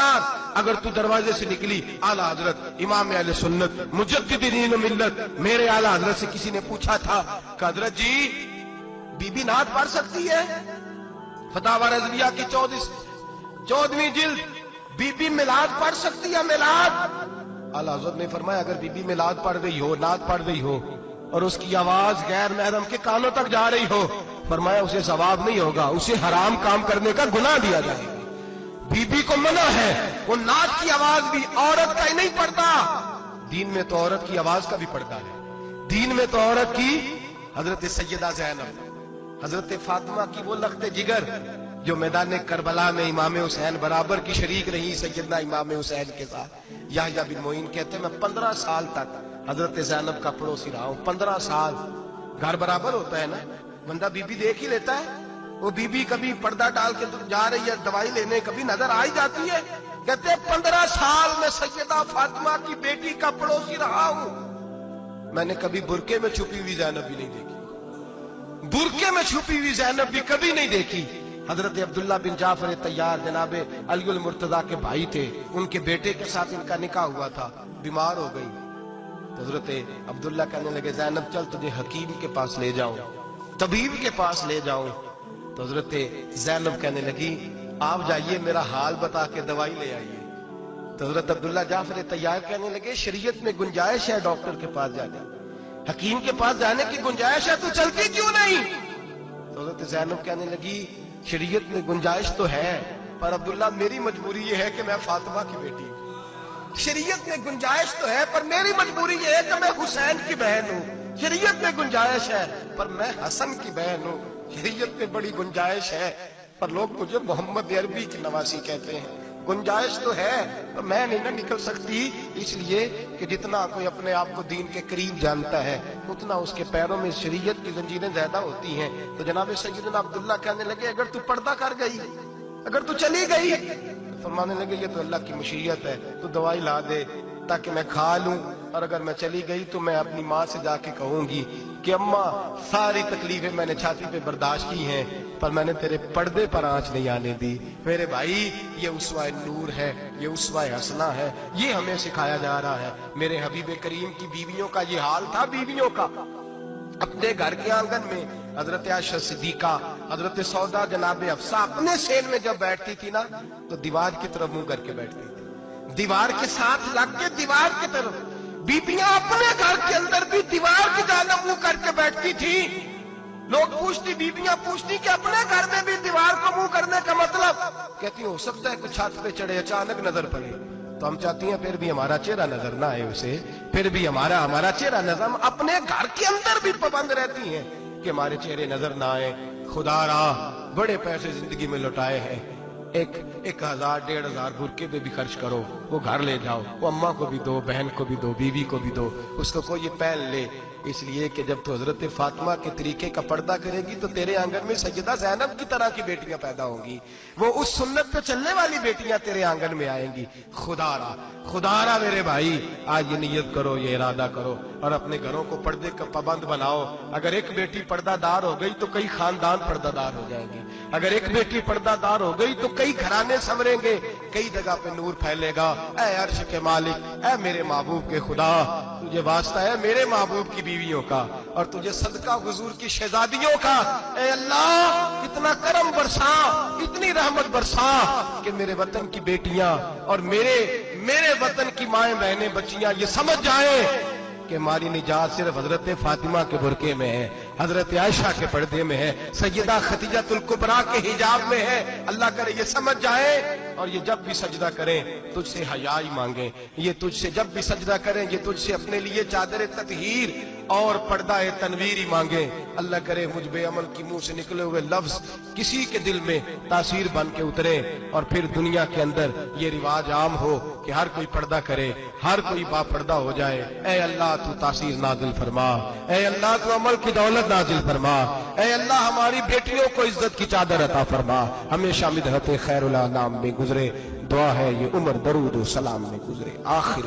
खबरदार, अगर तू दरवाजे से निकली, आला हजरत इमाम अहले सुन्नत मुजद्दिदीन मिल्लत मेरे आला हजरत से किसी ने पूछा था कि हजरत जी बीबी नात पढ़ सकती है? फतावा रज़विया की 14वीं जिल्द, बीबी मिलाद पढ़ सकती है? मिलाद। आला हजरत ने फरमाया अगर बीबी मिलाद पढ़ रही हो, नात पढ़ रही हो और उसकी आवाज गैर महरम के कानों तक जा रही हो, फरमाया उसे सवाब नहीं होगा, उसे हराम काम करने का गुनाह दिया जाएगा। बीबी को मना है, वो नात की आवाज भी औरत का ही नहीं पड़ता, दीन में तो औरत की आवाज का भी पड़ता है। दीन में तो औरत की, हजरत सैयदा ज़ैनब, हजरत फातिमा की वो लख्ते जिगर जो मैदान करबला में इमाम हुसैन बराबर की शरीक रही सैयदना इमाम हुसैन के साथ। याह्या बिन मोइन कहते मैं 15 साल तक हजरत ज़ैनब का पड़ोसी रहा हूं। 15 साल, घर बराबर होता है ना, बंदा बीबी देख ही लेता है। वो बीबी कभी पर्दा डाल के जा रही है दवाई लेने, कभी नजर आ ही जाती है। कहते 15 साल में सैयदा फातिमा की बेटी का पड़ोसी रहा हूं, मैंने कभी बुरके में छुपी हुई ज़ैनब भी नहीं देखी, बुरके में छुपी हुई ज़ैनब भी कभी नहीं देखी। हजरत अब्दुल्ला बिन जाफर तैयार जनाबे अलीउल मुर्तजा के भाई थे, उनके बेटे के साथ इनका निकाह हुआ था, बीमार हो गई। तो हजरत अब्दुल्ला कहने लगे ज़ैनब चल तुझे हकीम के पास ले जाऊं, तबीब के पास ले जाऊं। तो हजरत ज़ैनब कहने लगी आप जाइए, मेरा हाल बता के दवाई ले आइए। तो हजरत अब्दुल्ला जाफर तैयार कहने लगे शरीयत में गुंजाइश है डॉक्टर के पास जाने, हकीम के पास जाने की गुंजाइश है, तू चलती क्यों नहीं? तो हजरत ज़ैनब कहने लगी शरीयत में गुंजाइश तो है, पर अब्दुल्ला मेरी मजबूरी ये है कि मैं फातिमा की बेटी हूं। शरीयत में गुंजाइश तो है, पर मेरी मजबूरी ये है कि मैं हुसैन की बहन हूं। शरीयत में गुंजाइश है, पर मैं हसन की बहन हूं। शरीयत में बड़ी गुंजाइश है, पर लोग मुझे मोहम्मद अरबी की नवासी कहते हैं। गुंजाइश तो है, पर मैं नहीं ना निकल सकती, इसलिए कि जितना कोई अपने आप को दीन के करीब जानता है उतना उसके पैरों में शरीयत की जंजीरें ज्यादा होती हैं। तो जनाब सैयदना अब्दुल्ला कहने लगे अगर तू पर्दा कर गई, अगर तू चली गई, तो फरमाने लगे ये तो अल्लाह की मशीयत है, तू दवाई ला दे ताकि मैं खा लूं, और अगर मैं चली गई तो मैं अपनी माँ से जाके कहूंगी कि अम्मा सारी तकलीफें मैंने छाती पे बर्दाश्त की हैं, पर मैंने तेरे पर्दे पर आंच नहीं आने दी। मेरे भाई ये उसवा नूर है, ये उसवा हसना है, ये हमें सिखाया जा रहा है। मेरे हबीब करीम की बीवियों का ये हाल था, बीवियों का अपने घर के आंगन में हजरत आयशा सिद्दीका, हजरत सौदा जनाब अफसा अपने सेन में जब बैठती थी ना तो दीवार की तरफ मुंह करके बैठती थी, दीवार के साथ लग के दीवार की तरफ। बीबियां अपने घर के अंदर भी दीवार की जानब मुंह करके बैठती थी। लोग पूछती, बीबियां पूछती कि अपने घर में भी दीवार को मुंह करने का मतलब? कहती हो सकता है कुछ छत पे चढ़े अचानक नजर पड़े, तो हम चाहती हैं फिर भी हमारा चेहरा नजर ना आए उसे, फिर भी हमारा चेहरा नजर। हम अपने घर के अंदर भी पाबंद रहती हैं कि हमारे चेहरे नजर ना आए। खुदारा बड़े पैसे जिंदगी में लुटाए हैं, 1000 1500 बुरके पे भी खर्च करो, वो घर ले जाओ, वो अम्मा को भी दो, बहन को भी दो, बीवी को भी दो, उसको कोई ये पहन ले। इसलिए कि जब तो हजरत फातिमा के तरीके का पर्दा करेगी तो तेरे आंगन में सैयदा ज़ैनब की तरह की बेटियां पैदा होंगी, वो उस सुन्नत पे चलने वाली बेटियां तेरे आंगन में आएंगी। खुदारा मेरे भाई आज ये नियत करो, ये इरादा करो और अपने घरों को पर्दे का पाबंद बनाओ। अगर एक बेटी पर्दादार हो गई तो कई खानदान पर्दादार हो जाएंगे, अगर एक बेटी पर्दादार हो गई तो कई घराने संवरेंगे, कई जगह पे नूर फैलेगा। ऐ अर्श के मालिक, ऐ मेरे महबूब के खुदा, तुझे वास्ता है मेरे महबूब की बीवियों का और तुझे सदका हुजूर की शहजादियों का। ऐ अल्लाह इतना करम बरसा, इतनी रहमत बरसा कि मेरे वतन की बेटियां और मेरे वतन की माएं बहनें बच्चियां ये समझ जाए कि हमारी निजात सिर्फ हजरत फातिमा के बुरके में है, हजरत आयशा के पर्दे में है, सैयदा खदीजातुल कुबरा के हिजाब में है। अल्लाह करे ये समझ जाए और ये जब भी सजदा करें तुझसे हयाई मांगे, ये तुझसे जब भी सजदा करें ये तुझसे अपने लिए चादर ततहीर और पर्दा तनवीर ही मांगे। अल्लाह करे मुझ बेअमल की मुंह से निकले हुए लफ्ज किसी के दिल में तासीर बन के उतरे और फिर दुनिया के अंदर ये रिवाज आम हो कि हर कोई पर्दा करे, हर कोई बापर्दा हो जाए। ऐ अल्लाह तू तासीर नाजिल फरमा, ऐ अल्लाह तू अमल की दौलत नाजिल फरमा, ऐ अल्लाह हमारी बेटियों को इज्जत की चादर अता फरमा। हमेशा मिदहत खैरुल अनाम में गुजरे, दुआ है ये उम्र दरूद सलाम में गुजरे। आखिर